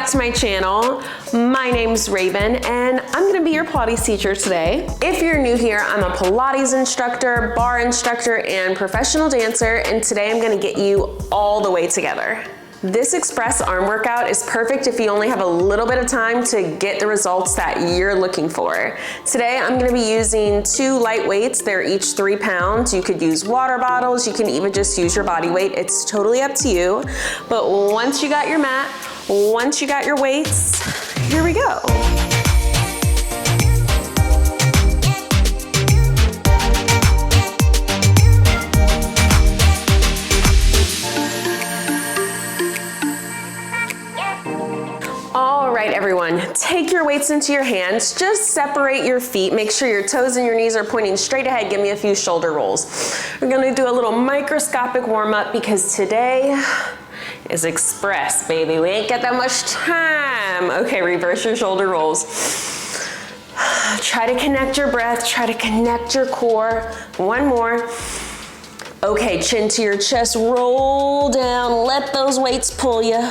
back to my channel. My name's Raven and I'm gonna be your Pilates teacher today. If you're new here, I'm a Pilates instructor, bar instructor, and professional dancer, and today I'm gonna get you all the way together. This express arm workout is perfect if you only have a little bit of time to get the results that you're looking for. Today I'm gonna be using 2 light weights. They're each 3 pounds. You could use water bottles. You can even just use your body weight. It's totally up to you. But once you got your mat, once you got your weights, here we go. All right, everyone, take your weights into your hands. Just separate your feet. Make sure your toes and your knees are pointing straight ahead. Give me a few shoulder rolls. We're gonna do a little microscopic warm up because today is express, baby. We ain't got that much time. Okay, reverse your shoulder rolls. Try to connect your breath. Try to connect your core. One more. Okay, chin to your chest. Roll down. Let those weights pull you.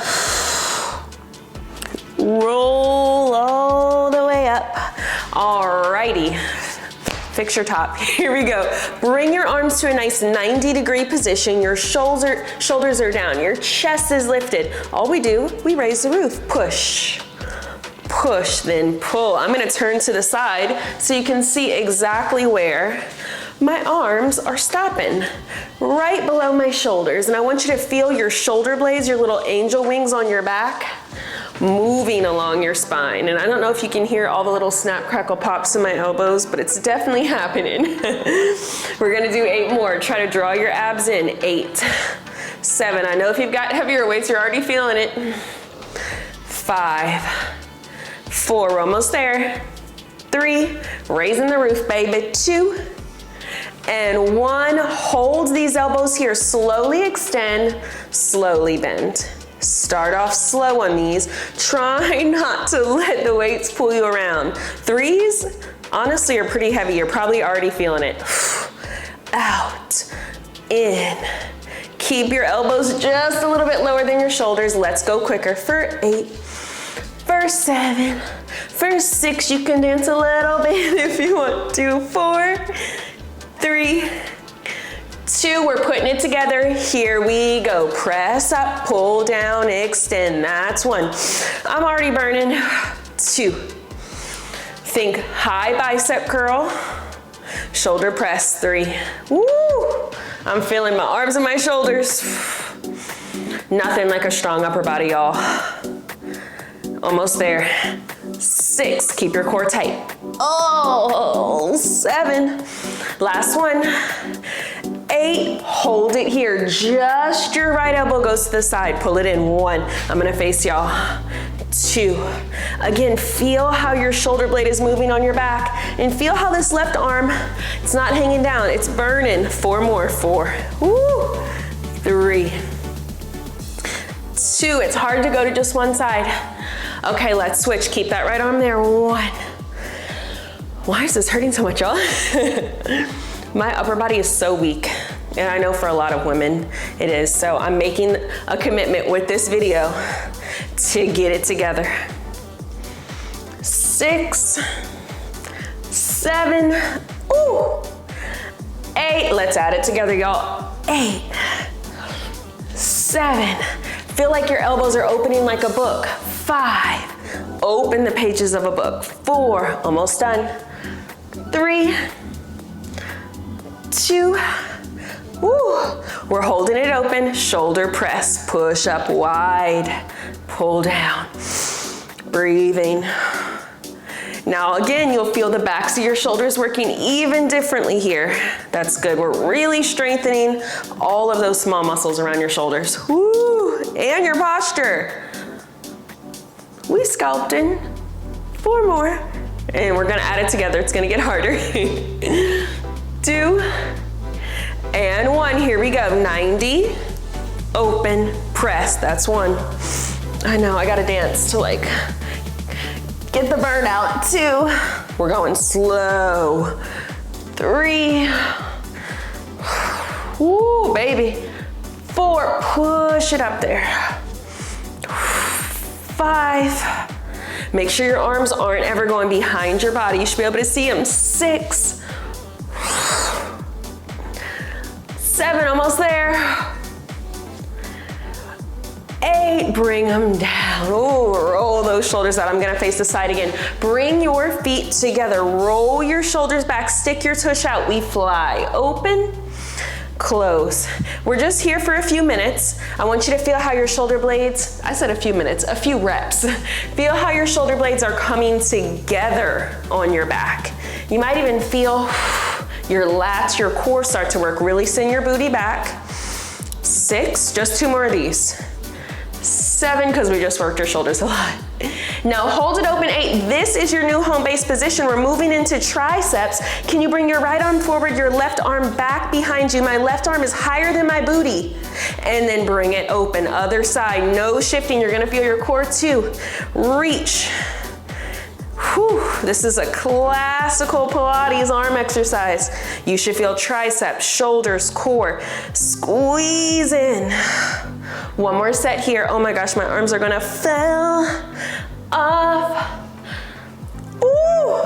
Roll all the way up. Alrighty, fix your top. Here we go. Bring your arms to a nice 90-degree position. Your shoulders are down. Your chest is lifted. All we do, we raise the roof. Push, push, then pull. I'm gonna turn to the side so you can see exactly where my arms are stopping, right below my shoulders. And I want you to feel your shoulder blades, your little angel wings on your back, moving along your spine. And I don't know if you can hear all the little snap, crackle, pops in my elbows, but it's definitely happening. We're gonna do 8 more. Try to draw your abs in. 8, 7. I know if you've got heavier weights, you're already feeling it. 5, 4, we're almost there. 3, raising the roof, baby. 2, and 1. Hold these elbows here. Slowly extend, slowly bend. Start off slow on these. Try not to let the weights pull you around. 3s, honestly, are pretty heavy. You're probably already feeling it. Out, in. Keep your elbows just a little bit lower than your shoulders. Let's go quicker for 8, for 7, for 6. You can dance a little bit if you want to. 4, 3, 2, we're putting it together. Here we go. Press up, pull down, extend. That's 1. I'm already burning. 2. Think high bicep curl, shoulder press. 3. Woo! I'm feeling my arms and my shoulders. Nothing like a strong upper body, y'all. Almost there. 6, keep your core tight. Oh, 7. Last one. 8, hold it here. Just your right elbow goes to the side. Pull it in. 1, I'm gonna face y'all. 2, again, feel how your shoulder blade is moving on your back and feel how this left arm, it's not hanging down, it's burning. 4 more. 4, woo. 3, 2, it's hard to go to just one side. Okay, let's switch. Keep that right arm there. 1. Why is this hurting so much, y'all? My upper body is so weak, and I know for a lot of women it is, so I'm making a commitment with this video to get it together. 6, 7, ooh, 8, let's add it together, y'all. 8, 7, feel like your elbows are opening like a book. 5, open the pages of a book. 4, almost done. 3, 2, woo. We're holding it open, shoulder press, push up wide, pull down, breathing. Now again, you'll feel the backs of your shoulders working even differently here. That's good. We're really strengthening all of those small muscles around your shoulders. Woo, and your posture. We sculpting. 4 more, and we're gonna add it together. It's gonna get harder. 2, and 1, here we go. 90, open, press, that's 1. I know, I gotta dance to like, get the burnout. 2, we're going slow. 3, woo, baby. 4, push it up there. 5. Make sure your arms aren't ever going behind your body. You should be able to see them. 6. 7, almost there. 8, bring them down. Oh, roll those shoulders out. I'm gonna face the side again. Bring your feet together. Roll your shoulders back, stick your tush out. We fly. Open, close. We're just here for a few minutes. I want you to feel how your shoulder blades, I said a few minutes, a few reps. Feel how your shoulder blades are coming together on your back. You might even feel your lats, your core start to work. Really send your booty back. 6, just 2 more of these. 7, because we just worked your shoulders a lot. Now hold it open. 8, this is your new home base position. We're moving into triceps. Can you bring your right arm forward, your left arm back behind you? My left arm is higher than my booty. And then bring it open. Other side, no shifting. You're gonna feel your core too. Reach. Whew. This is a classical Pilates arm exercise. You should feel triceps, shoulders, core. Squeeze in. 1 more set here. Oh my gosh, my arms are gonna fall off. Ooh.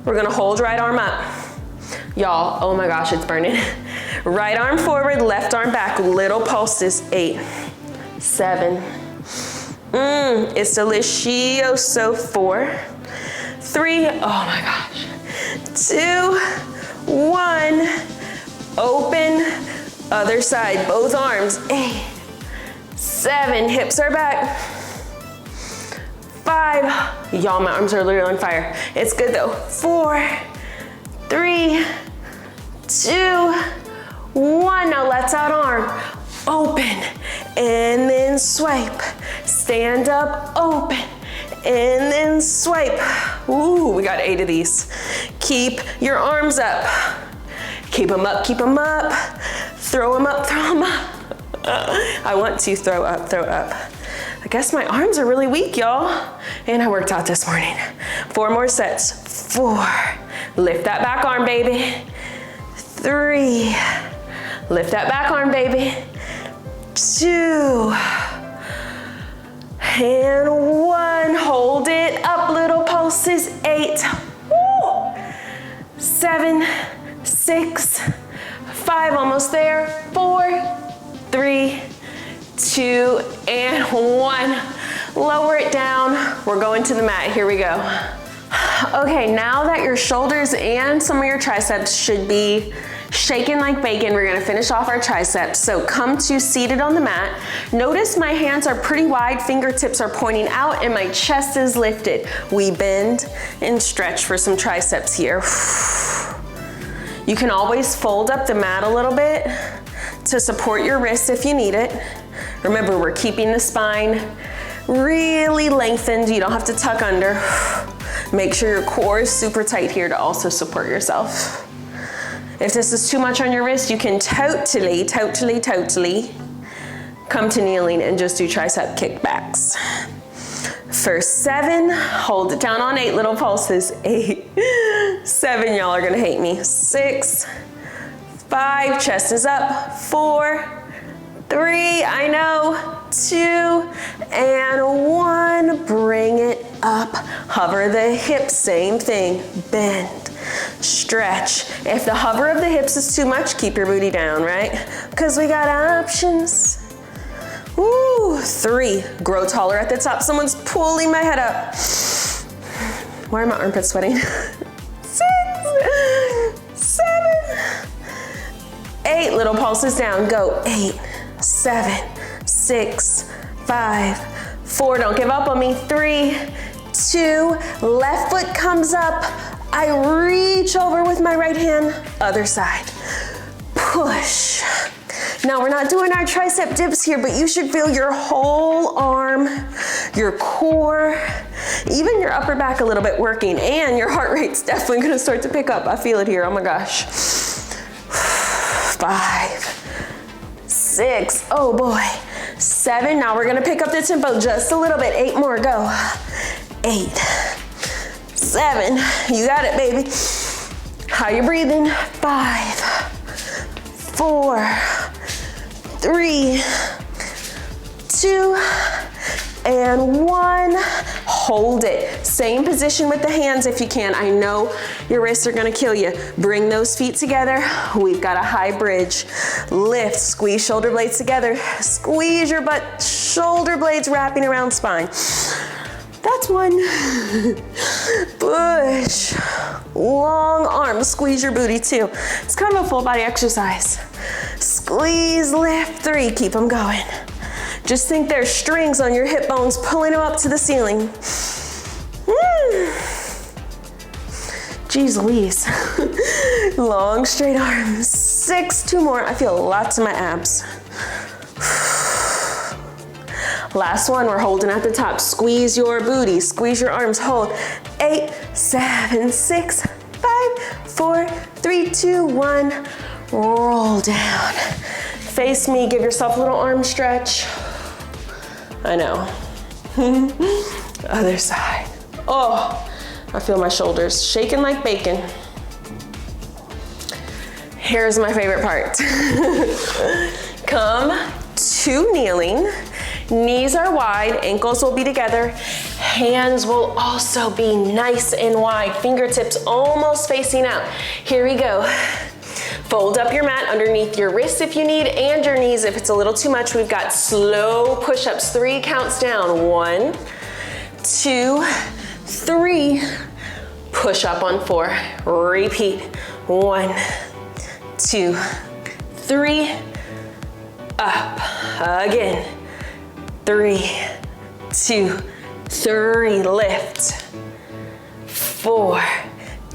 We're gonna hold right arm up. Y'all, oh my gosh, it's burning. Right arm forward, left arm back, little pulses. 8, 7. It's delicioso. 4, 3, oh my gosh. 2, 1. Open, other side, both arms. 8, 7, hips are back. 5, y'all, my arms are literally on fire. It's good though. 4, 3, 2, 1. Now let's out arm. Open, and then swipe. Stand up, open, and then swipe. Ooh, we got 8 of these. Keep your arms up. Keep them up, keep them up. Throw them up, throw them up. I want to throw up, throw up. I guess my arms are really weak, y'all. And I worked out this morning. 4 more sets. 4, lift that back arm, baby. 3, lift that back arm, baby. 2, and 1, hold it up, little pulses. 8, woo. 7, 6, 5, almost there. 4, 3, 2, and 1. Lower it down. We're going to the mat. Here we go. Okay, now that your shoulders and some of your triceps should be shaking like bacon, we're gonna finish off our triceps. So come to seated on the mat. Notice my hands are pretty wide, fingertips are pointing out, and my chest is lifted. We bend and stretch for some triceps here. You can always fold up the mat a little bit to support your wrists if you need it. Remember, we're keeping the spine really lengthened. You don't have to tuck under. Make sure your core is super tight here to also support yourself. If this is too much on your wrist, you can totally come to kneeling and just do tricep kickbacks. For 7, hold it down on 8, little pulses. 8, 7, y'all are gonna hate me. 6, 5, chest is up. 4, 3, I know. 2, and 1, bring it up. Hover the hips, same thing. Bend, stretch. If the hover of the hips is too much, keep your booty down, right? Because we got options. Ooh, 3, grow taller at the top. Someone's pulling my head up. Why are my armpits sweating? 6, 7, 8, little pulses down. Go. 8, 7, 6, 5, 4, don't give up on me. 3, 2, left foot comes up. I reach over with my right hand, other side. Push. Now we're not doing our tricep dips here, but you should feel your whole arm, your core, even your upper back a little bit working, and your heart rate's definitely gonna start to pick up. I feel it here, oh my gosh. 5, 6, oh boy. 7, now we're gonna pick up the tempo just a little bit. 8 more, go. 8, 7, you got it, baby. How you breathing? 5, 4, 3, 2, and 1. Hold it. Same position with the hands if you can. I know your wrists are gonna kill you. Bring those feet together. We've got a high bridge. Lift, squeeze shoulder blades together. Squeeze your butt, shoulder blades wrapping around spine. That's 1. Push. Long arms, squeeze your booty 2. It's kind of a full body exercise. Squeeze, lift 3, keep them going. Just think there's strings on your hip bones pulling them up to the ceiling. Jeez Louise. Long straight arms. 6, 2 more. I feel lots in my abs. Last one, we're holding at the top. Squeeze your booty, squeeze your arms, hold. 8, 7, 6, 5, 4, 3, 2, 1. Roll down. Face me, give yourself a little arm stretch. I know. Other side. Oh, I feel my shoulders shaking like bacon. Here's my favorite part. Come to kneeling. Knees are wide, ankles will be together. Hands will also be nice and wide. Fingertips almost facing out. Here we go. Fold up your mat underneath your wrists if you need, and your knees if it's a little too much. We've got slow push-ups, 3 counts down. 1, 2, 3. Push up on 4. Repeat. 1, 2, 3. Up. Again. 3, 2, 3. Lift. 4,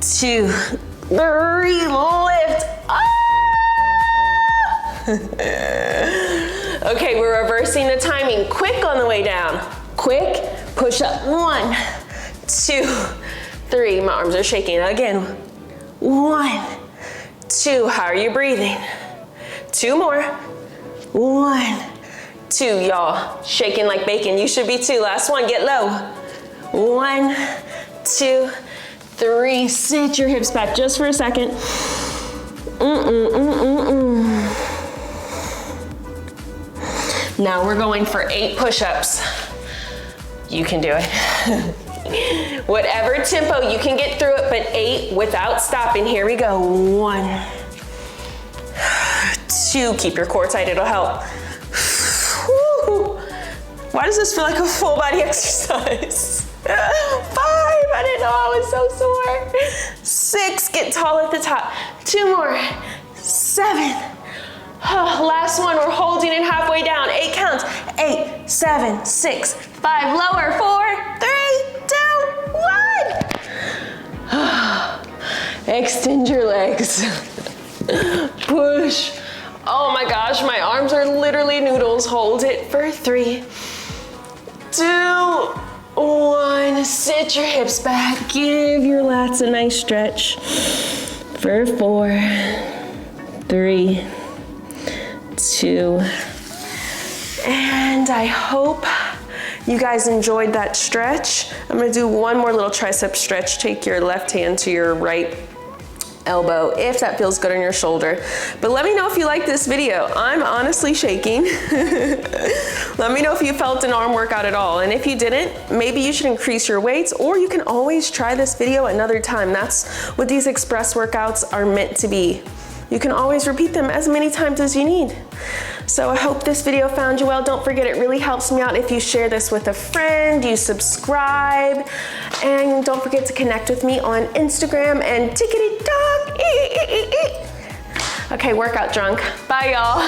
2, 3. Lift. Okay, we're reversing the timing. Quick on the way down. Quick, push up. 1, 2, 3. My arms are shaking. Again. 1, 2. How are you breathing? 2 more. 1, 2. Y'all, shaking like bacon. You should be too. Last one, get low. 1, 2, 3. Sit your hips back just for a second. Now we're going for 8 push-ups. You can do it. Whatever tempo, you can get through it, but 8 without stopping. Here we go. 1, 2. Keep your core tight, it'll help. Why does this feel like a full body exercise? 5, I didn't know I was so sore. 6, get tall at the top. 2 more. 7. Last one, we're holding it halfway down. 8 counts. 8, 7, 6, 5, lower. 4, 3, 2, 1. Extend your legs. Push. Oh my gosh, my arms are literally noodles. Hold it for 3, 2, 1. Sit your hips back. Give your lats a nice stretch for 4, 3, 2. And I hope you guys enjoyed that stretch. I'm gonna do one more little tricep stretch. Take your left hand to your right elbow if that feels good on your shoulder. But let me know if you like this video. I'm honestly shaking. Let me know if you felt an arm workout at all. And if you didn't, maybe you should increase your weights, or you can always try this video another time. That's what these express workouts are meant to be. You can always repeat them as many times as you need. So I hope this video found you well. Don't forget, it really helps me out if you share this with a friend, you subscribe, and don't forget to connect with me on Instagram and tickety dog. Okay, workout drunk. Bye, y'all.